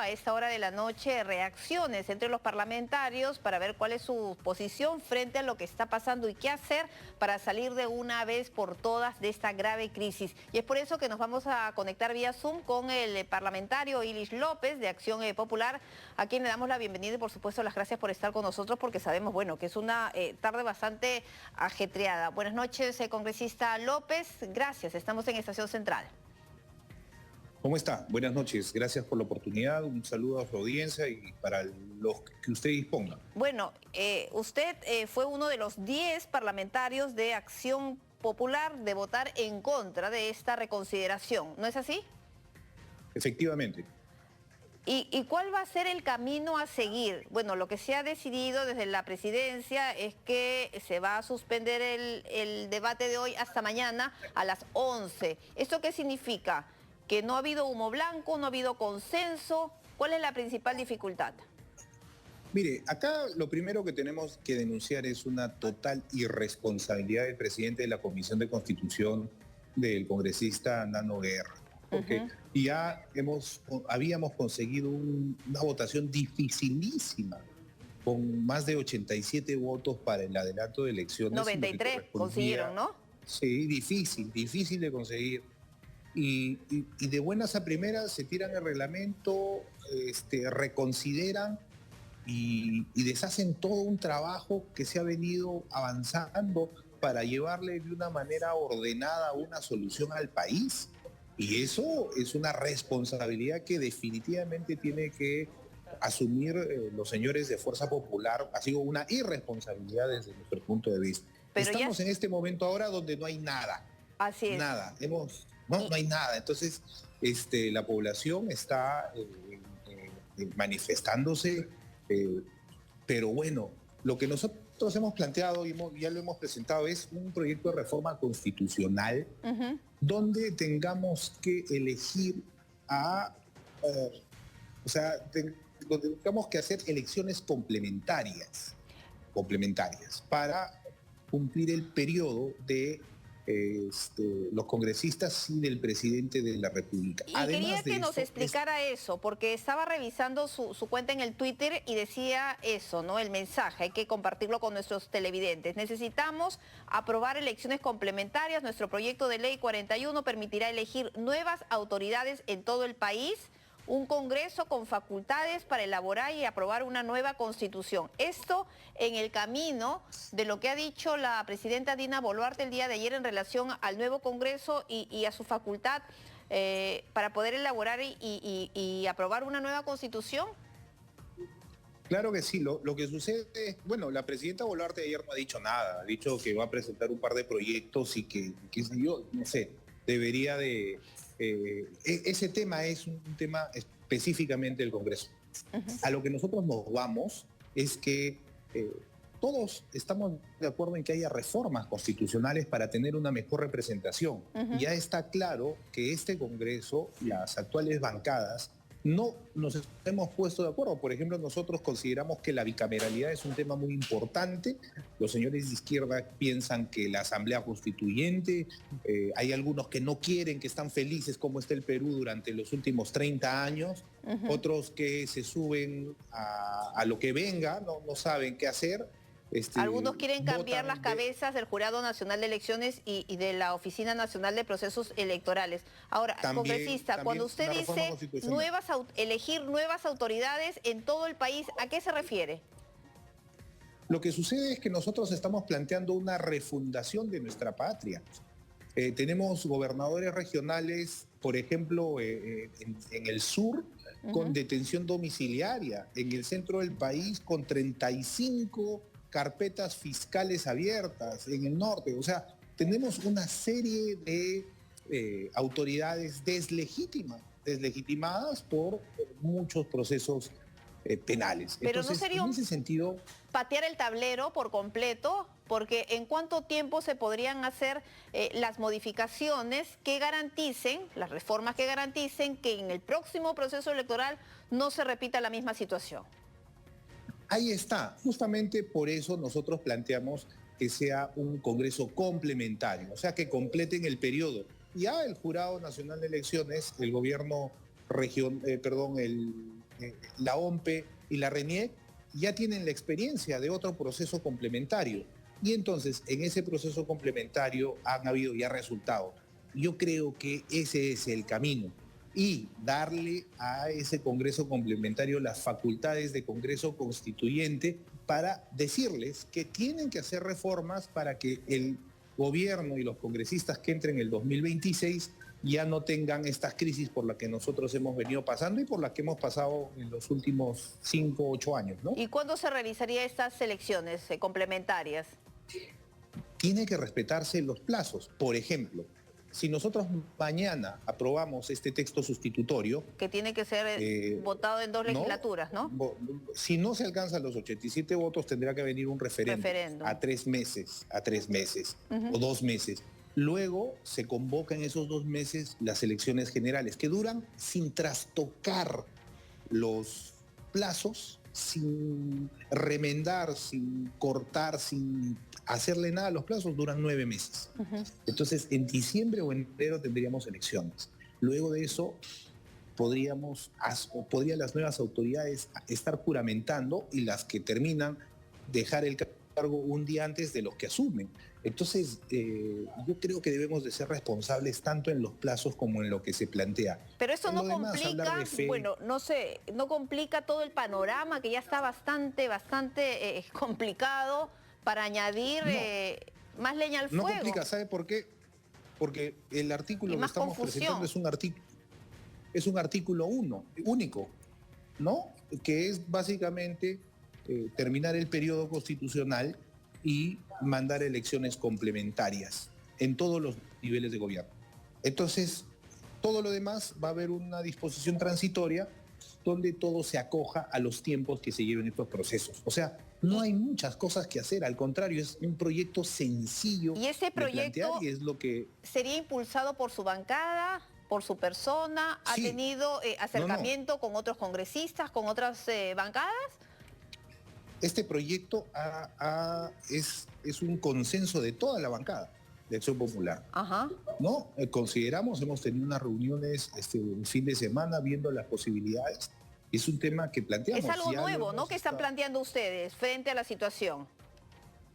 a esta hora de la noche reacciones entre los parlamentarios para ver cuál es su posición frente a lo que está pasando y qué hacer para salir de una vez por todas de esta grave crisis. Y es por eso que nos vamos a conectar vía Zoom con el parlamentario Ilis López de Acción Popular, a quien le damos la bienvenida y por supuesto las gracias por estar con nosotros, porque sabemos, bueno, que es una tarde bastante ajetreada. Buenas noches, congresista López. Gracias, estamos en Estación Central. ¿Cómo está? Buenas noches. Gracias por la oportunidad. Un saludo a su audiencia y para los que usted disponga. Bueno, usted fue uno de los 10 parlamentarios de Acción Popular de votar en contra de esta reconsideración, ¿no es así? Efectivamente. ¿Y cuál va a ser el camino a seguir? Bueno, lo que se ha decidido desde la presidencia es que se va a suspender el debate de hoy hasta mañana a las 11. ¿Esto qué significa? ¿Que no ha habido humo blanco, no ha habido consenso? ¿Cuál es la principal dificultad? Mire, acá lo primero que tenemos que denunciar es una total irresponsabilidad del presidente de la Comisión de Constitución, del congresista Nano Guerra. Porque ya habíamos conseguido una votación dificilísima, con más de 87 votos para el adelanto de elecciones. 93 consiguieron, ¿no? Sí, difícil de conseguir. Y de buenas a primeras se tiran el reglamento, reconsideran y deshacen todo un trabajo que se ha venido avanzando para llevarle de una manera ordenada una solución al país. Y eso es una responsabilidad que definitivamente tiene que asumir los señores de Fuerza Popular. Ha sido una irresponsabilidad desde nuestro punto de vista. Pero estamos en este momento ahora donde no hay nada. Así es. Nada. No hay nada. Entonces, la población está manifestándose, pero bueno, lo que nosotros hemos planteado y ya lo hemos presentado es un proyecto de reforma constitucional donde tengamos que elegir donde tengamos que hacer elecciones complementarias para cumplir el periodo de los congresistas y del presidente de la República. Y quería que nos explicara eso, porque estaba revisando su cuenta en el Twitter y decía eso, ¿no? El mensaje, hay que compartirlo con nuestros televidentes. Necesitamos aprobar elecciones complementarias. Nuestro proyecto de ley 41 permitirá elegir nuevas autoridades en todo el país, un Congreso con facultades para elaborar y aprobar una nueva Constitución. Esto en el camino de lo que ha dicho la presidenta Dina Boluarte el día de ayer en relación al nuevo Congreso y a su facultad para poder elaborar y aprobar una nueva Constitución. Claro que sí, lo que sucede es, bueno, la presidenta Boluarte ayer no ha dicho nada, ha dicho que va a presentar un par de proyectos y que yo, no sé, debería de... ese tema es un tema específicamente del Congreso. A lo que nosotros nos vamos es que todos estamos de acuerdo en que haya reformas constitucionales para tener una mejor representación. Ya está claro que este Congreso, las actuales bancadas, no nos hemos puesto de acuerdo. Por ejemplo, nosotros consideramos que la bicameralidad es un tema muy importante. Los señores de izquierda piensan que la Asamblea Constituyente, hay algunos que no quieren, que están felices como está el Perú durante los últimos 30 años, otros que se suben a lo que venga, no saben qué hacer. Algunos quieren cambiar las cabezas del Jurado Nacional de Elecciones y de la Oficina Nacional de Procesos Electorales. Ahora, congresista, cuando usted dice elegir nuevas autoridades en todo el país, ¿a qué se refiere? Lo que sucede es que nosotros estamos planteando una refundación de nuestra patria. Tenemos gobernadores regionales, por ejemplo, en el sur, con detención domiciliaria, en el centro del país con 35 carpetas fiscales abiertas, en el norte. O sea, tenemos una serie de autoridades deslegitimadas por muchos procesos penales. Pero entonces, ¿no sería en ese sentido, patear el tablero por completo? Porque ¿en cuánto tiempo se podrían hacer las modificaciones que garanticen, las reformas que garanticen que en el próximo proceso electoral no se repita la misma situación? Ahí está. Justamente por eso nosotros planteamos que sea un Congreso complementario, o sea, que completen el periodo. Ya el Jurado Nacional de Elecciones, el gobierno la OMPE y la RENIEC ya tienen la experiencia de otro proceso complementario. Y entonces, en ese proceso complementario han habido ya resultados. Yo creo que ese es el camino. Y darle a ese Congreso complementario las facultades de Congreso Constituyente para decirles que tienen que hacer reformas para que el gobierno y los congresistas que entren en el 2026 ya no tengan estas crisis por las que nosotros hemos venido pasando y por las que hemos pasado en los últimos 5 o 8 años, ¿no? ¿Y cuándo se realizarían estas elecciones complementarias? Tiene que respetarse los plazos. Por ejemplo, si nosotros mañana aprobamos este texto sustitutorio... Que tiene que ser votado en 2 legislaturas, ¿no? Si no se alcanzan los 87 votos, tendrá que venir un referéndum. A 3 meses, o 2 meses. Luego se convocan en esos 2 meses las elecciones generales, que duran sin trastocar los plazos, sin remendar, sin cortar, sin hacerle nada a los plazos, duran 9 meses. Entonces, en diciembre o en enero tendríamos elecciones. Luego de eso, podrían las nuevas autoridades estar juramentando y las que terminan dejar el cargo un día antes de los que asumen. Entonces, yo creo que debemos de ser responsables tanto en los plazos como en lo que se plantea. Pero eso no complica, bueno, no sé, no complica todo el panorama que ya está bastante complicado para añadir más leña al fuego. No complica, ¿sabe por qué? Porque el artículo que estamos presentando es un artículo único, ¿no? Que es básicamente terminar el periodo constitucional y mandar elecciones complementarias en todos los niveles de gobierno. Entonces, todo lo demás va a haber una disposición transitoria donde todo se acoja a los tiempos que se lleven estos procesos. O sea, no hay muchas cosas que hacer, al contrario, es un proyecto sencillo. ¿Y ese proyecto y es lo que sería impulsado por su bancada, por su persona? ¿Ha tenido acercamiento con otros congresistas, con otras bancadas? Este proyecto es un consenso de toda la bancada de Acción Popular. ¿No? Consideramos, hemos tenido unas reuniones un fin de semana viendo las posibilidades. Es un tema que planteamos. Es algo nuevo, ¿no? ¿Qué están planteando ustedes frente a la situación?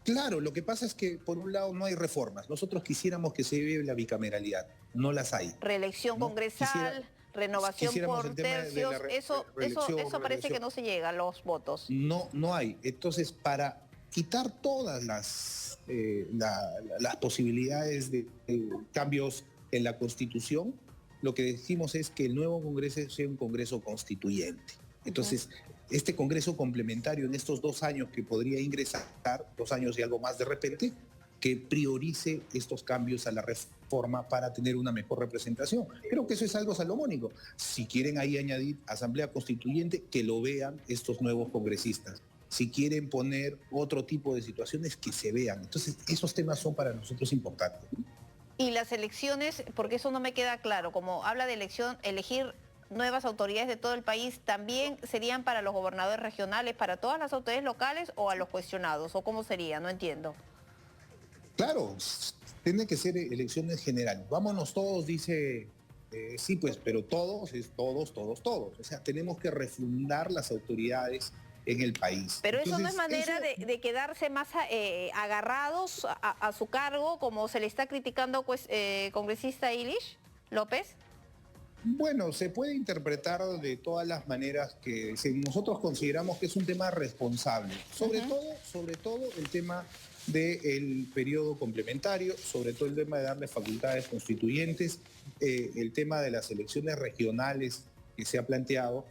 Claro, lo que pasa es que por un lado no hay reformas. Nosotros quisiéramos que se lleve la bicameralidad. No las hay. Reelección congresal, renovación por tercios. Eso parece que no se llega a los votos. No hay. Entonces, para quitar todas las posibilidades de cambios en la Constitución, lo que decimos es que el nuevo Congreso sea un Congreso constituyente. Entonces, este Congreso complementario en estos 2 años que podría ingresar, 2 años y algo más de repente, que priorice estos cambios a la reforma para tener una mejor representación. Creo que eso es algo salomónico. Si quieren ahí añadir Asamblea Constituyente, que lo vean estos nuevos congresistas. Si quieren poner otro tipo de situaciones, que se vean. Entonces, esos temas son para nosotros importantes. Y las elecciones, porque eso no me queda claro, como habla de elegir nuevas autoridades de todo el país, ¿también serían para los gobernadores regionales, para todas las autoridades locales o a los cuestionados? ¿O cómo sería? No entiendo. Claro, tiene que ser elecciones generales. Vámonos todos, dice, sí, pues, pero todos es todos. O sea, tenemos que refundar las autoridades en el país. Pero entonces, eso no es manera de quedarse más agarrados a su cargo, como se le está criticando congresista Ilish López. Bueno, se puede interpretar de todas las maneras que nosotros consideramos que es un tema responsable. Sobre todo el tema del periodo complementario, sobre todo el tema de darle facultades constituyentes, el tema de las elecciones regionales que se ha planteado.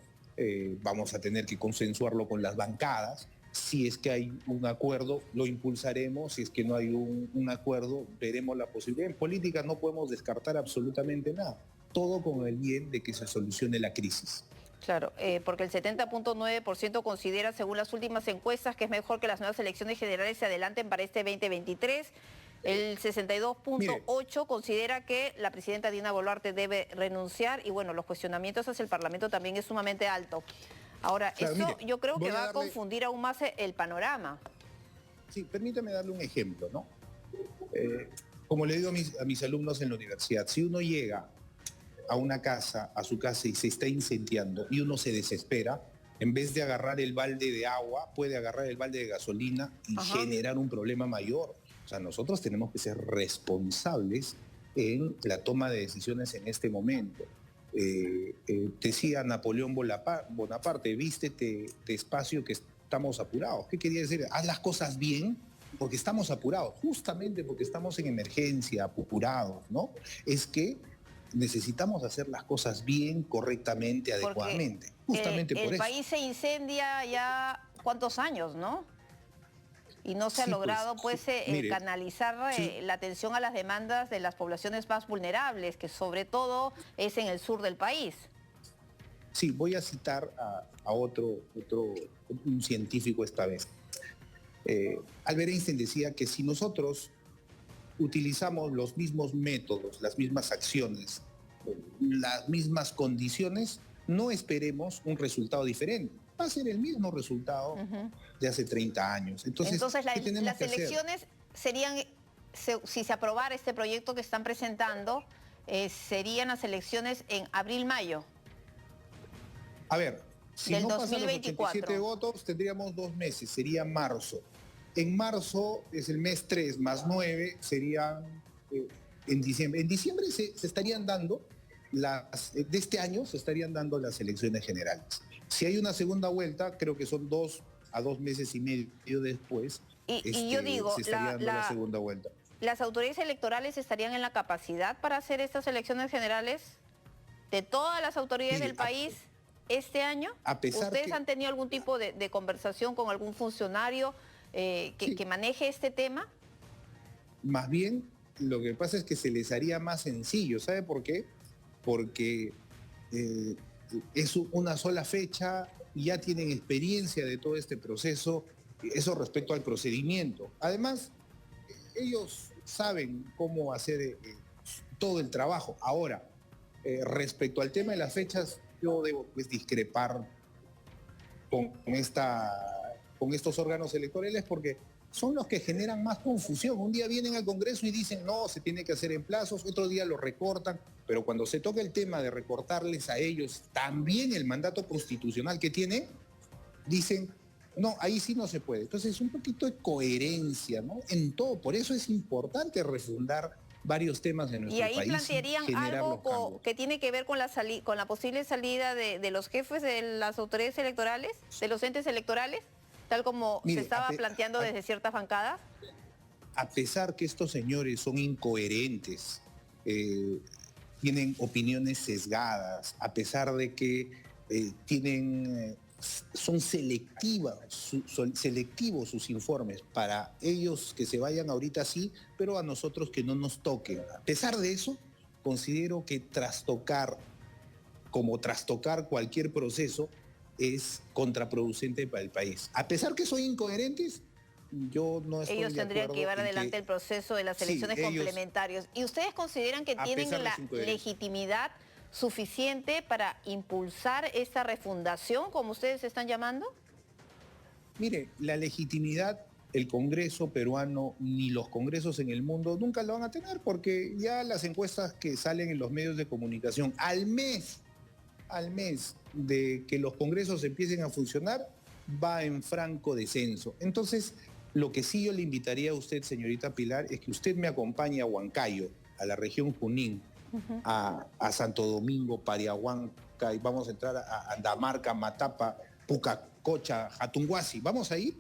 Vamos a tener que consensuarlo con las bancadas. Si es que hay un acuerdo, lo impulsaremos. Si es que no hay un acuerdo, veremos la posibilidad. En política no podemos descartar absolutamente nada. Todo con el bien de que se solucione la crisis. Claro, porque el 70.9% considera, según las últimas encuestas, que es mejor que las nuevas elecciones generales se adelanten para este 2023. El 62.8% considera que la presidenta Dina Boluarte debe renunciar y bueno, los cuestionamientos hacia el Parlamento también es sumamente alto. Ahora, claro, eso yo creo que va a confundir aún más el panorama. Sí, permítame darle un ejemplo, ¿no? Como le digo a mis alumnos en la universidad, si uno llega a una casa, a su casa y se está incendiando y uno se desespera, en vez de agarrar el balde de agua, puede agarrar el balde de gasolina y generar un problema mayor. O sea, nosotros tenemos que ser responsables en la toma de decisiones en este momento. Decía Napoleón Bonaparte, vístete despacio que estamos apurados. ¿Qué quería decir? Haz las cosas bien porque estamos apurados, justamente porque estamos en emergencia, apurados, ¿no? Es que necesitamos hacer las cosas bien, correctamente, adecuadamente. Justamente por el eso. país se incendia ya cuántos años, ¿no? Y no se ha Sí, logrado pues, mire, canalizar sí. la atención a las demandas de las poblaciones más vulnerables, que sobre todo es en el sur del país. Sí, voy a citar a un científico esta vez. Albert Einstein decía que si nosotros utilizamos los mismos métodos, las mismas acciones, las mismas condiciones, no esperemos un resultado diferente. Va a ser el mismo resultado de hace 30 años. Entonces ¿qué tenemos las que hacer? elecciones serían, si se aprobara este proyecto que están presentando, serían las elecciones en abril-mayo. A ver, si del no pasan los 2024. 87 votos, tendríamos 2 meses, sería marzo. En marzo es el mes 3 más 9, serían en diciembre. En diciembre se estarían dando, de este año se estarían dando las elecciones generales. Si hay una segunda vuelta, creo que son 2 a 2 meses y medio después, Y yo digo, se estaría dando la segunda vuelta. ¿las autoridades electorales estarían en la capacidad para hacer estas elecciones generales de todas las autoridades del país este año? ¿Ustedes han tenido algún tipo de conversación con algún funcionario que maneje este tema? Más bien, lo que pasa es que se les haría más sencillo. ¿Sabe por qué? Porque es una sola fecha, ya tienen experiencia de todo este proceso, eso respecto al procedimiento. Además, ellos saben cómo hacer todo el trabajo. Ahora, respecto al tema de las fechas, yo debo pues discrepar con estos órganos electorales porque son los que generan más confusión. Un día vienen al Congreso y dicen, no, se tiene que hacer en plazos, otro día lo recortan, pero cuando se toca el tema de recortarles a ellos también el mandato constitucional que tienen, dicen, no, ahí sí no se puede. Entonces, un poquito de coherencia, ¿no? En todo, por eso es importante refundar varios temas de nuestro país. ¿Y ahí plantearían algo que tiene que ver con la posible salida de los jefes de las autoridades electorales, de los entes electorales, tal como se estaba planteando desde ciertas bancadas? A pesar que estos señores son incoherentes, tienen opiniones sesgadas, a pesar de que son selectivos sus informes, para ellos que se vayan ahorita sí, pero a nosotros que no nos toquen. A pesar de eso, considero que trastocar cualquier proceso es contraproducente para el país. A pesar que son incoherentes, yo no estoy de acuerdo. Ellos tendrían que llevar adelante el proceso de las elecciones complementarias. ¿Y ustedes consideran que tienen la legitimidad suficiente para impulsar esta refundación, como ustedes están llamando? Mire, la legitimidad, el Congreso peruano ni los congresos en el mundo nunca lo van a tener, porque ya las encuestas que salen en los medios de comunicación al mes de que los congresos empiecen a funcionar, va en franco descenso. Entonces, lo que sí yo le invitaría a usted, señorita Pilar, es que usted me acompañe a Huancayo, a la región Junín, a Santo Domingo, Pariahuanca, y vamos a entrar a Andamarca, Matapa, Pucacocha, Jatunguasi. Vamos a ir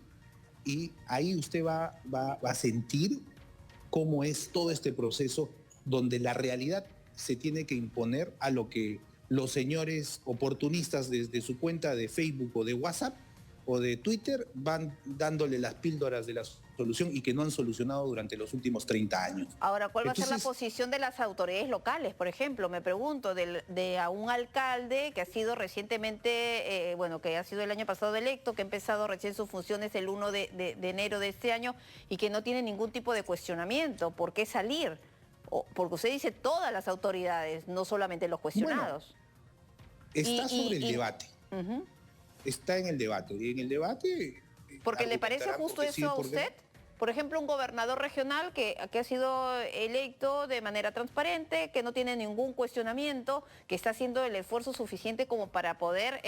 y ahí usted va a sentir cómo es todo este proceso donde la realidad se tiene que imponer a lo que los señores oportunistas desde su cuenta de Facebook o de WhatsApp o de Twitter van dándole las píldoras de la solución y que no han solucionado durante los últimos 30 años. Ahora, ¿cuál va a ser la posición de las autoridades locales? Por ejemplo, me pregunto, de a un alcalde que ha sido recientemente, que ha sido el año pasado electo, que ha empezado recién sus funciones el 1 de enero de este año y que no tiene ningún tipo de cuestionamiento. ¿Por qué salir? Porque usted dice todas las autoridades, no solamente los cuestionados. Bueno, está sobre el debate. Está en el debate. Y en el debate... ¿Porque le parece justo eso a usted? por ejemplo, un gobernador regional que ha sido electo de manera transparente, que no tiene ningún cuestionamiento, que está haciendo el esfuerzo suficiente como para poder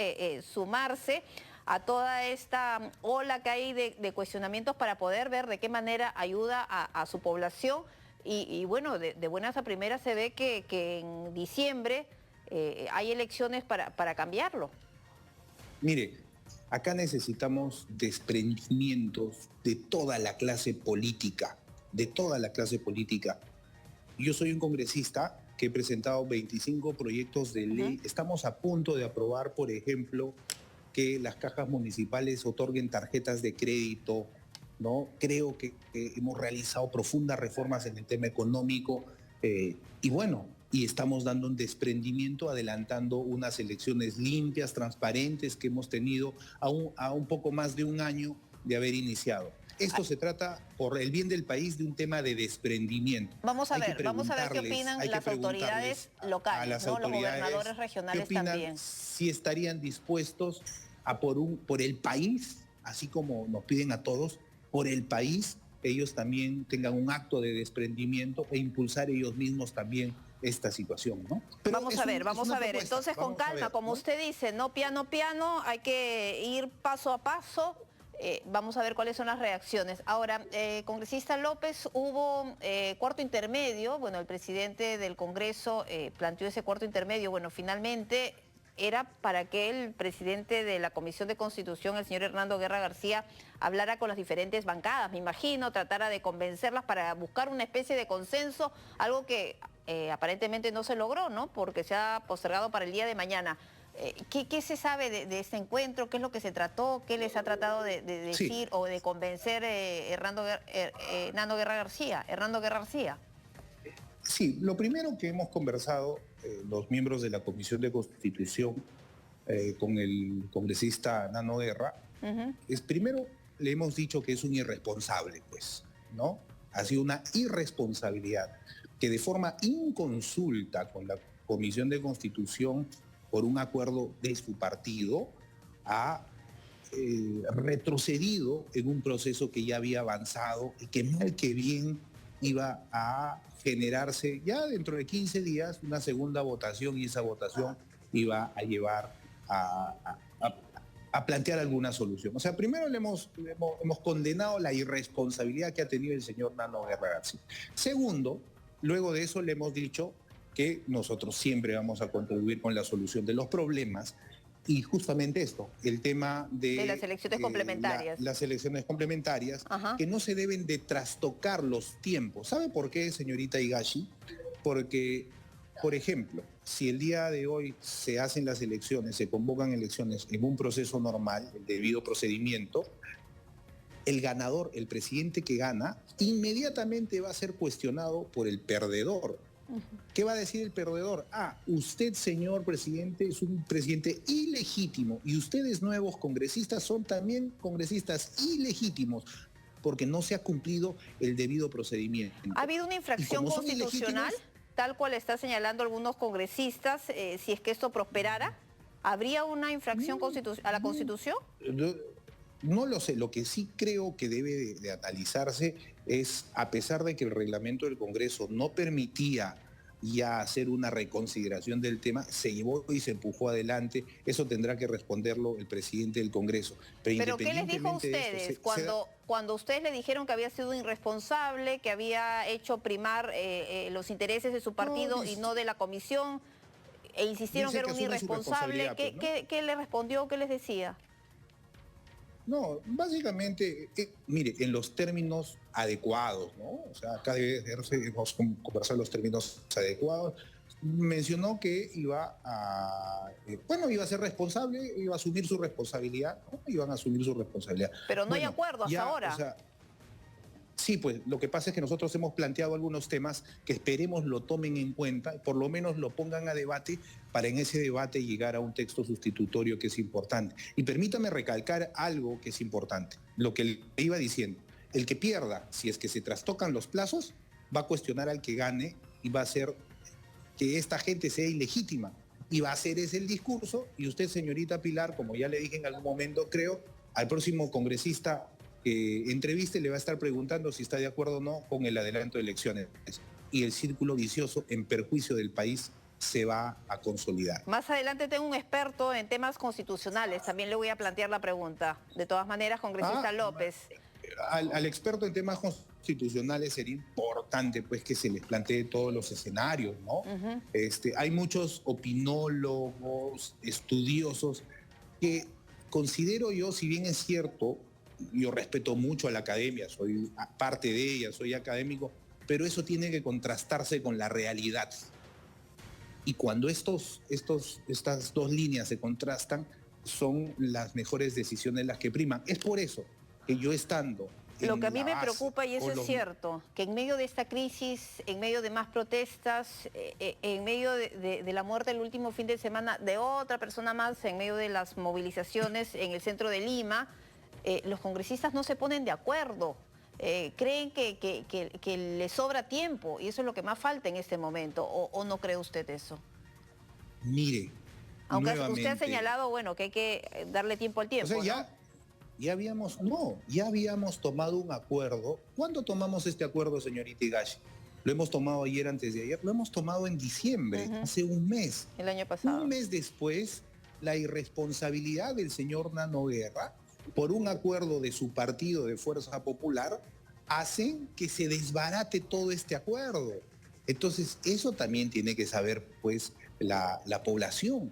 sumarse a toda esta ola que hay de cuestionamientos para poder ver de qué manera ayuda a su población. Y bueno, de buenas a primeras se ve que en diciembre hay elecciones para cambiarlo. Mire, acá necesitamos desprendimientos de toda la clase política, de toda la clase política. Yo soy un congresista que he presentado 25 proyectos de ley. Estamos a punto de aprobar, por ejemplo, que las cajas municipales otorguen tarjetas de crédito, ¿no? Creo que hemos realizado profundas reformas en el tema económico y bueno, y estamos dando un desprendimiento, adelantando unas elecciones limpias, transparentes que hemos tenido a un poco más de un año de haber iniciado. Esto se trata, por el bien del país, de un tema de desprendimiento. Vamos a ver qué opinan las autoridades locales, ¿no? Los gobernadores regionales también. Si estarían dispuestos a por el país, así como nos piden a todos, por el país, ellos también tengan un acto de desprendimiento e impulsar ellos mismos también esta situación, ¿no? Pero vamos a ver. Entonces, con calma, como usted dice, no piano, hay que ir paso a paso. Vamos a ver cuáles son las reacciones. Ahora, congresista López, hubo cuarto intermedio. Bueno, el presidente del Congreso planteó ese cuarto intermedio. Bueno, finalmente era para que el presidente de la Comisión de Constitución, el señor Hernando Guerra García, hablara con las diferentes bancadas, me imagino, tratara de convencerlas para buscar una especie de consenso, algo que aparentemente no se logró, ¿no? Porque se ha postergado para el día de mañana. ¿Qué se sabe de este encuentro? ¿Qué es lo que se trató? ¿Qué les ha tratado de decir o de convencer Hernando Guerra García? Sí, lo primero que hemos conversado los miembros de la Comisión de Constitución con el congresista Nano Guerra es, primero, le hemos dicho que es un irresponsable, pues, ¿no? Ha sido una irresponsabilidad que de forma inconsulta con la Comisión de Constitución por un acuerdo de su partido ha retrocedido en un proceso que ya había avanzado y que mal que bien iba a generarse ya dentro de 15 días una segunda votación, y esa votación iba a llevar a plantear alguna solución. O sea, primero hemos condenado la irresponsabilidad que ha tenido el señor Nano Guerra García. Segundo, luego de eso le hemos dicho que nosotros siempre vamos a contribuir con la solución de los problemas. Y justamente esto, el tema de las elecciones complementarias. Las elecciones complementarias, que no se deben de trastocar los tiempos. ¿Sabe por qué, señorita Higashi? Porque, por ejemplo, si el día de hoy se hacen las elecciones, se convocan elecciones en un proceso normal, el debido procedimiento, el ganador, el presidente que gana, inmediatamente va a ser cuestionado por el perdedor. ¿Qué va a decir el perdedor? Usted, señor presidente, es un presidente ilegítimo y ustedes, nuevos congresistas, son también congresistas ilegítimos porque no se ha cumplido el debido procedimiento. ¿Ha habido una infracción constitucional, tal cual está señalando algunos congresistas, si es que esto prosperara? ¿Habría una infracción a la Constitución? No lo sé. Lo que sí creo que debe de analizarse es, a pesar de que el reglamento del Congreso no permitía ya hacer una reconsideración del tema, se llevó y se empujó adelante. Eso tendrá que responderlo el presidente del Congreso. ¿Pero qué les dijo a ustedes cuando ustedes le dijeron que había sido irresponsable, que había hecho primar los intereses de su partido y no de la comisión, e insistieron que era un irresponsable? ¿Qué le respondió? ¿Qué les decía? No, básicamente, mire, en los términos adecuados, ¿no? O sea, acá debemos conversar los términos adecuados. Mencionó que iba a ser responsable, iba a asumir su responsabilidad, ¿no? Iban a asumir su responsabilidad. Pero no hay acuerdo hasta ahora. O sea, sí, pues lo que pasa es que nosotros hemos planteado algunos temas que esperemos lo tomen en cuenta, por lo menos lo pongan a debate, para en ese debate llegar a un texto sustitutorio que es importante. Y permítame recalcar algo que es importante, lo que le iba diciendo. El que pierda, si es que se trastocan los plazos, va a cuestionar al que gane y va a hacer que esta gente sea ilegítima. Y va a hacer ese el discurso, y usted, señorita Pilar, como ya le dije en algún momento, creo, al próximo congresista que entreviste le va a estar preguntando si está de acuerdo o no con el adelanto de elecciones. Y el círculo vicioso en perjuicio del país se va a consolidar. Más adelante tengo un experto en temas constitucionales, también le voy a plantear la pregunta. De todas maneras, congresista López. Al experto en temas constitucionales sería importante pues que se les plantee todos los escenarios, ¿no? Hay muchos opinólogos, estudiosos, que considero yo, si bien es cierto, yo respeto mucho a la academia, soy parte de ella, soy académico, pero eso tiene que contrastarse con la realidad. Y cuando estas dos líneas se contrastan, son las mejores decisiones las que priman. Es por eso que yo estando... Lo que a mí me preocupa, y eso es cierto, que en medio de esta crisis, en medio de más protestas, en medio de la muerte el último fin de semana de otra persona más, en medio de las movilizaciones en el centro de Lima, los congresistas no se ponen de acuerdo. Creen que les sobra tiempo y eso es lo que más falta en este momento. ¿O no cree usted eso? Mire, aunque nuevamente, usted ha señalado, bueno, que hay que darle tiempo al tiempo, o sea, ya habíamos tomado un acuerdo. ¿Cuándo tomamos este acuerdo, señorita Higashi? Lo hemos tomado ayer, antes de ayer. Lo hemos tomado en diciembre, hace un mes. El año pasado. Un mes después, la irresponsabilidad del señor Nano Guerra, por un acuerdo de su partido de Fuerza Popular, hacen que se desbarate todo este acuerdo. Entonces, eso también tiene que saber, pues, la población.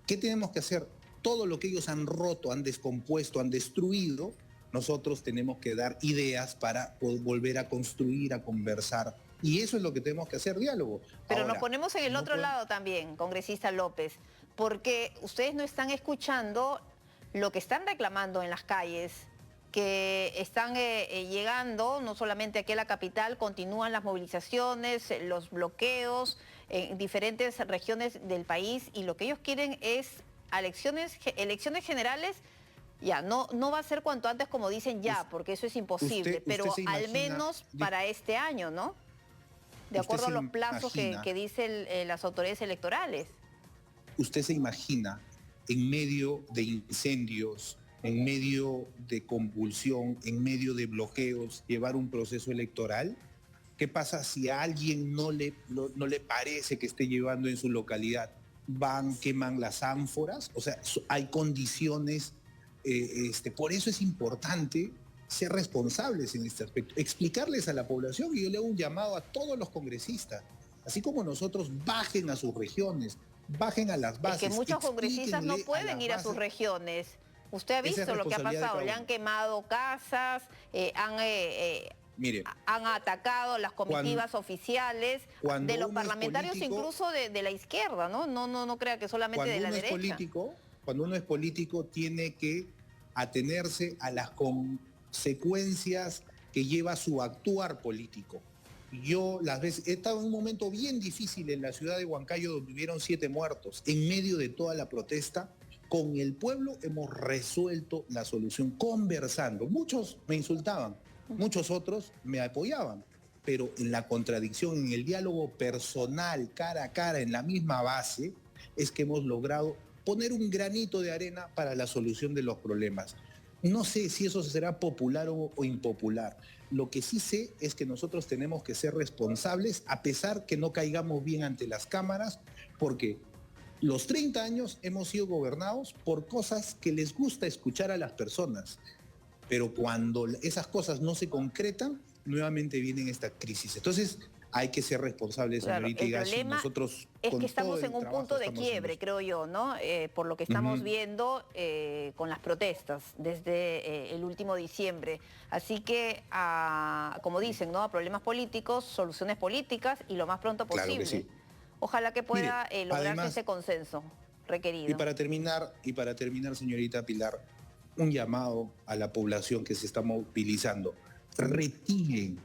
¿Qué tenemos que hacer? Todo lo que ellos han roto, han descompuesto, han destruido, nosotros tenemos que dar ideas para volver a construir, a conversar. Y eso es lo que tenemos que hacer, diálogo. Pero ahora, nos ponemos en el otro lado también, congresista López, porque ustedes no están escuchando lo que están reclamando en las calles, que están llegando no solamente aquí a la capital, continúan las movilizaciones, los bloqueos en diferentes regiones del país, y lo que ellos quieren es elecciones generales. Ya, no va a ser cuanto antes como dicen ya, porque eso es imposible, pero al menos para este año, ¿no? De acuerdo a los plazos que dicen las autoridades electorales. ¿Usted se imagina en medio de incendios, en medio de convulsión, en medio de bloqueos, llevar un proceso electoral? ¿Qué pasa si a alguien no le parece que esté llevando en su localidad? Van, queman las ánforas, o sea, hay condiciones, por eso es importante ser responsables en este aspecto, explicarles a la población, y yo le hago un llamado a todos los congresistas, así como nosotros, bajen a sus regiones, bajen a las bases. Es que muchos congresistas no pueden ir a sus regiones. Usted ha visto lo que ha pasado, le han quemado casas, han atacado las comitivas oficiales de los parlamentarios, incluso de la izquierda, ¿no? No crea que solamente de la derecha. Cuando uno es político, tiene que atenerse a las consecuencias que lleva su actuar político. Yo he estado en un momento bien difícil en la ciudad de Huancayo, donde hubieron 7 muertos. En medio de toda la protesta, con el pueblo hemos resuelto la solución conversando. Muchos me insultaban, muchos otros me apoyaban, pero en la contradicción, en el diálogo personal, cara a cara, en la misma base, es que hemos logrado poner un granito de arena para la solución de los problemas. No sé si eso será popular o impopular. Lo que sí sé es que nosotros tenemos que ser responsables, a pesar que no caigamos bien ante las cámaras, porque los 30 años hemos sido gobernados por cosas que les gusta escuchar a las personas. Pero cuando esas cosas no se concretan, nuevamente vienen esta crisis. Entonces, hay que ser responsables, señorita Higashi. Nosotros es que estamos en un punto de quiebre, creo yo, ¿no? Por lo que estamos viendo con las protestas desde el último diciembre. Así que, como dicen, ¿no? A problemas políticos, soluciones políticas y lo más pronto posible. Claro que sí. Ojalá que pueda lograrse ese consenso requerido. Y para terminar, señorita Pilar, un llamado a la población que se está movilizando. Retiren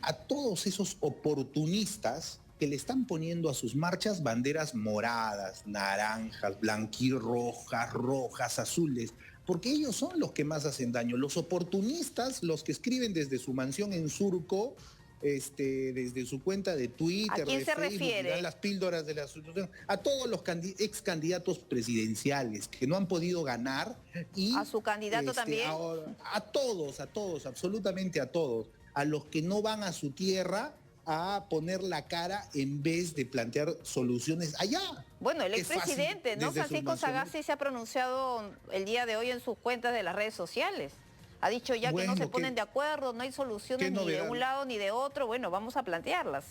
a todos esos oportunistas que le están poniendo a sus marchas banderas moradas, naranjas, blanquirrojas, rojas, azules, porque ellos son los que más hacen daño. Los oportunistas, los que escriben desde su mansión en Surco, desde su cuenta de Twitter, ¿A quién de se Facebook, refiere? dirán las píldoras de la situación, a todos los ex candidatos presidenciales que no han podido ganar y ¿A su candidato también? ahora, a todos, absolutamente a todos, a los que no van a su tierra a poner la cara en vez de plantear soluciones allá. Bueno, el Es fácil expresidente, ¿no? desde sus Francisco mansiones. Sagasti se ha pronunciado el día de hoy en sus cuentas de las redes sociales. Ha dicho ya que no se Bueno, ponen de acuerdo, no hay soluciones qué ni de novedad. un lado ni de otro. Bueno, vamos a plantearlas.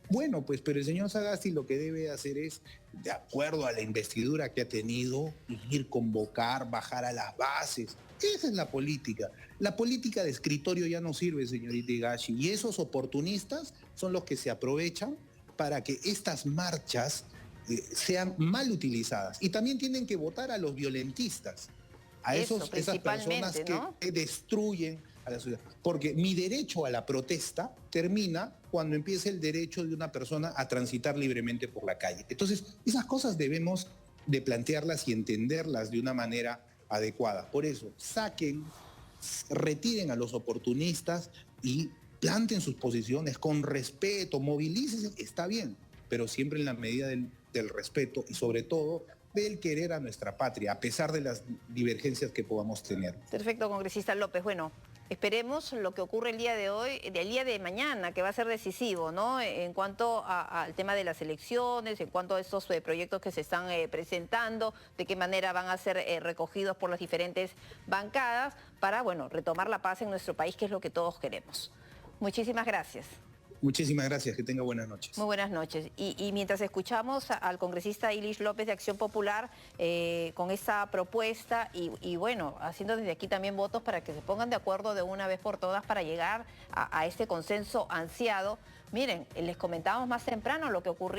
Bueno, pues, pero el señor Sagasti lo que debe hacer es, de acuerdo a la investidura que ha tenido, ir, convocar, bajar a las bases. Esa es la política. La política de escritorio ya no sirve, señorita Higashi, y esos oportunistas son los que se aprovechan para que estas marchas sean mal utilizadas. Y también tienen que votar a los violentistas, a Eso, esas personas principalmente, ¿no? que destruyen a la ciudad. Porque mi derecho a la protesta termina cuando empieza el derecho de una persona a transitar libremente por la calle. Entonces, esas cosas debemos de plantearlas y entenderlas de una manera adecuada. Por eso, saquen, retiren a los oportunistas y planten sus posiciones con respeto, movilícense, está bien, pero siempre en la medida del respeto y sobre todo del querer a nuestra patria, a pesar de las divergencias que podamos tener. Perfecto, congresista López. Bueno, esperemos lo que ocurre el día de hoy, del día de mañana, que va a ser decisivo, ¿no? En cuanto al tema de las elecciones, en cuanto a estos proyectos que se están presentando, de qué manera van a ser recogidos por las diferentes bancadas para, bueno, retomar la paz en nuestro país, que es lo que todos queremos. Muchísimas gracias. Muchísimas gracias, que tenga buenas noches. Muy buenas noches. Y mientras escuchamos al congresista Ilich López de Acción Popular con esta propuesta y bueno, haciendo desde aquí también votos para que se pongan de acuerdo de una vez por todas para llegar a este consenso ansiado. Miren, les comentábamos más temprano lo que ocurría.